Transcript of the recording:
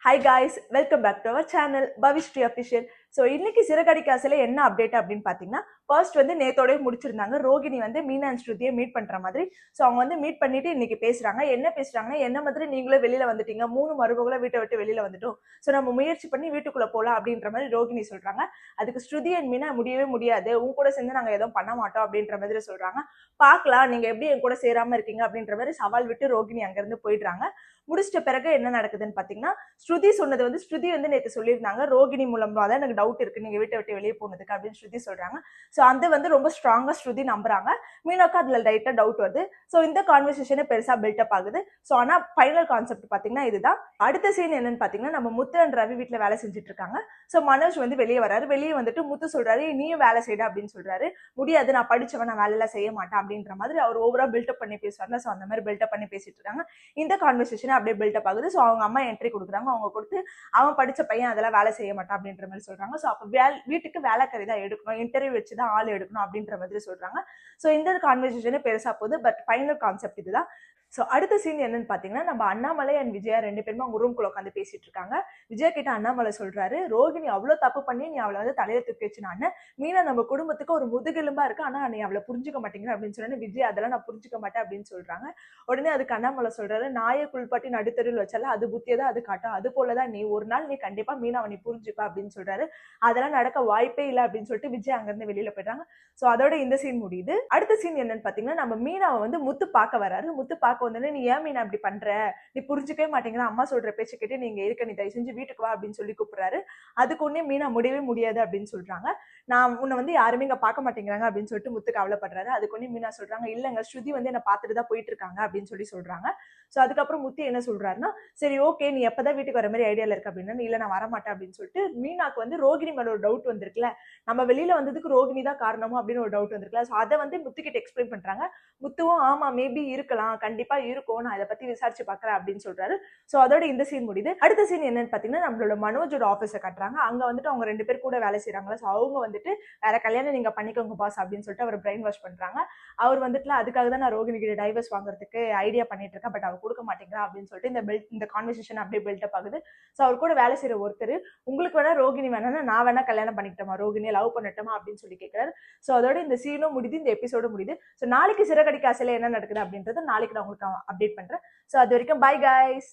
Hi guys, welcome back to our channel Bhavishri Official. So இன்னைக்கு சிறகடிக்க ஆசையில என்ன update அப்படின்னு பாத்தீங்கன்னா, ஃபர்ஸ்ட் வந்து நேத்தோடய முடிச்சிருந்தாங்க. ரோகிணி வந்து மீனா அண்ட் ஸ்ருதியை மீட் பண்ற மாதிரி. ஸோ அவங்க வந்து மீட் பண்ணிட்டு இன்னைக்கு பேசுறாங்க. என்ன பேசுறாங்கன்னா, என்ன மாதிரி நீங்களே வெளியில வந்துட்டீங்க, 3 மருமகளும் வீட்டை விட்டு வெளியில வந்துட்டோம், ஸோ நம்ம முயற்சி பண்ணி வீட்டுக்குள்ள போலாம் அப்படின்ற மாதிரி ரோகிணி சொல்றாங்க. அதுக்கு ஸ்ருதி அண்ட் மீனா முடியவே முடியாது, உங்க கூட சேர்ந்து நாங்க எதுவும் பண்ண மாட்டோம் அப்படின்ற மாதிரி சொல்றாங்க. பாக்கலாம் நீங்க எப்படி என் கூட சேராம இருக்கீங்க அப்படின்ற மாதிரி சவால் விட்டு ரோகிணி அங்க இருந்து போயிடுறாங்க. முடிச்சிட்ட பிறகு என்ன நடக்குதுன்னு பாத்தீங்கன்னா, ஸ்ருதி சொன்னது வந்து ஸ்ருதி வந்து நேற்று சொல்லியிருந்தாங்க, ரோகிணி மூலமா தான் எனக்கு டவுட் இருக்கு நீங்க வீட்டை விட்டு வெளியே போனதுக்கு அப்படின்னு ஸ்ருதி சொல்றாங்க. சோ அது வந்து ரொம்ப ஸ்ட்ராங்கா ஸ்ருதி நம்புறாங்க. மீனாக்கு அதுல லைட்டா டவுட் வருது. சோ இந்த கான்வர்சேஷனே பெருசா பில்டப் ஆகுது. சோ ஆனா ஃபைனல் கான்செப்ட் பாத்தீங்கன்னா இதுதான். அடுத்த சீன் என்னன்னு பாத்தீங்கன்னா, நம்ம முத்து அண்ட் ரவி வீட்டுல வேலை செஞ்சுட்டு இருக்காங்க. சோ மனோஜ் வந்து வெளியே வராரு. வெளியே வந்துட்டு முத்து சொல்றாரு, நீயும் வேலை செய்ய அப்படின்னு சொல்றாரு. முடியாது, நான் படிச்சவன், நான் வேலை எல்லாம் செய்ய மாட்டேன் அப்படின்ற மாதிரி அவர் ஓவரா பில்டப் பண்ணி பேசுவாங்க. சோ அந்த மாதிரி பில்டப் பண்ணி பேசிட்டு இருக்காங்க. இந்த கான்வர்சேஷன் அப்படியே பில்டப் ஆகுது. சோ அவங்க அம்மா என்ட்ரி கொடுக்குறாங்க. அவங்க கொடுத்து அவன் படிச்ச பையன் அதெல்லாம் வேலை செய்ய மாட்டான் அப்படின்ற மாதிரி சொல்றாங்க. சோ அப்ப வீட்டுக்கு வேலைக்கறி தான் எடுக்கணும், இன்டர்வியூ வச்சுதான் ஆள் எடுக்கணும் அப்படின்ற மாதிரி சொல்றாங்க. சோ இந்த கான்வர்சேஷனே பெருசா போகுது. பட் ஃபைனல் கான்செப்ட் இதுதான். சோ அடுத்த சீன் என்னன்னு பாத்தீங்கன்னா, நம்ம அண்ணாமலை அண்ட் விஜயா 2 பேருமே அவங்க ரூம்குள்ள உட்காந்து பேசிட்டு இருக்காங்க. விஜயா கிட்ட அண்ணாமலை சொல்றாரு, ரோகிணி அவ்வளவு தப்பு பண்ணி நீ அவளை வந்து தலையில தூக்கி வச்சுனான்னு, மீனா நம்ம குடும்பத்துக்கு ஒரு முதுகெலும்பா இருக்கு, ஆனா நீ அவளை புரிஞ்சுக்க மாட்டேங்கிற அப்படின்னு சொன்னா, விஜய் அதெல்லாம் நான் புரிஞ்சுக்க மாட்டேன் அப்படின்னு சொல்றாங்க. உடனே அதுக்கு அண்ணாமலை சொல்றாரு, நாயை குள்பாட்டி நடுத்தருள் வச்சால அது புத்தியை தான் அது காட்டும், அது போலதான் நீ ஒரு நாள் நீ கண்டிப்பா மீனாவை நீ புரிஞ்சுப்ப அப்படின்னு சொல்றாரு. அதெல்லாம் நடக்க வாய்ப்பே இல்லை அப்படின்னு சொல்லிட்டு விஜய் அங்க இருந்து வெளியில போயிட்டாங்க. சோ அதோட இந்த சீன் முடியுது. அடுத்த சீன் என்னன்னு பாத்தீங்கன்னா, நம்ம மீனாவை வந்து முத்து பார்க்க வராரு. முத்து பார்க்க வந்தோடனே, நீ ஏன் மீனா அப்படி பண்ற, நீ புரிஞ்சுக்கவே மாட்டேங்கிற, அம்மா சொல்ற பேச்சு கேட்டு நீங்க இருக்க, நீ தயவு செஞ்சு வீட்டுக்கு வா அப்படின்னு சொல்லி கூப்பிடுறாரு. அதுக்கு ஒன்னே மீனா முடியவே முடியாது அப்படின்னு சொல்றாங்க. நான் உன்னை வந்து யாருமே இங்க பார்க்க மாட்டேங்கிறாங்க அப்படின்னு சொல்லிட்டு முத்து கவலைப்படுறாரு. அதுக்கு ஒன்னே மீனா சொல்றாங்க, இல்லங்க ஸ்ருதி வந்து என்ன பார்த்துட்டு தான் போயிட்டு இருக்காங்க அப்படின்னு சொல்றாங்க. சோ அதுக்கப்புறம் முத்து என்ன சொல்றாருன்னா, சரி ஓகே நீ எப்பதான் வீட்டுக்கு வர மாதிரி ஐடியால இருக்கு அப்படின்னா, இல்ல நான் வரமாட்டேன் அப்படின்னு சொல்லிட்டு மீனாக்கு வந்து ரோகிணி மேல ஒரு டவுட் வந்திருக்குல்ல, நம்ம வெளியில வந்ததுக்கு ரோகிணி தான் காரணமோ அப்படின்னு ஒரு டவுட் வந்திருக்குல்ல. சோ அதை வந்து முத்து கிட்ட எக்ஸ்பிளைன் பண்றாங்க. முத்துவும் ஆமா மேபி இருக்கலாம், கண்டிப்பா இருக்கும், நான் இதை பத்தி விசாரிச்சு பாக்குறேன் அப்படின்னு சொல்றாரு. சோ அதோட இந்த சீன் முடியுது. அடுத்த சீன் என்னன்னு பாத்தீங்கன்னா, நம்மளோட மனோஜோட ஆபீஸை காட்டுறாங்க. அங்க வந்துட்டு அவங்க 2 பேர் கூட வேலை செய்யறாங்களா. சோ அவங்க வந்துட்டு வேற கல்யாணம் நீங்க பண்ணிக்கோங்க பாஸ் அப்படின்னு சொல்லிட்டு அவர் பிரெயின் வாஷ் பண்றாங்க. அவர் வந்துட்டு அதுக்காக தான் நான் ரோகிணி கிட்ட டைவர்ஸ் வாங்குறதுக்கு ஐடியா பண்ணிட்டு இருக்கேன், பட் அவர் கொடுக்க மாட்டேங்கிறா அப்படின்னு சொல்லிட்டு இந்த கான்வர்சேஷன் அப்படியே பில்டப் ஆகுது. சோ அவர் கூட வேலை செய்யற ஒருத்தர், உங்களுக்கு வேணா ரோகிணி வேணா நான் வேணா கல்யாணம் பண்ணிக்கிட்டோமா, ரோகிணியை லவ் பண்ணட்டுமா அப்படின்னு சொல்லி கேட்கிறாரு. சோ அதோட இந்த சீனும் முடியுது, இந்த எபிசோட முடியுது. சோ நாளைக்கு சிறகடிக்க ஆசையில என்ன நடக்குது அப்படின்றத நாளைக்கு நான் உங்களுக்கு அப்டேட் பண்றேன். சோ அது வரைக்கும் பை கைஸ்.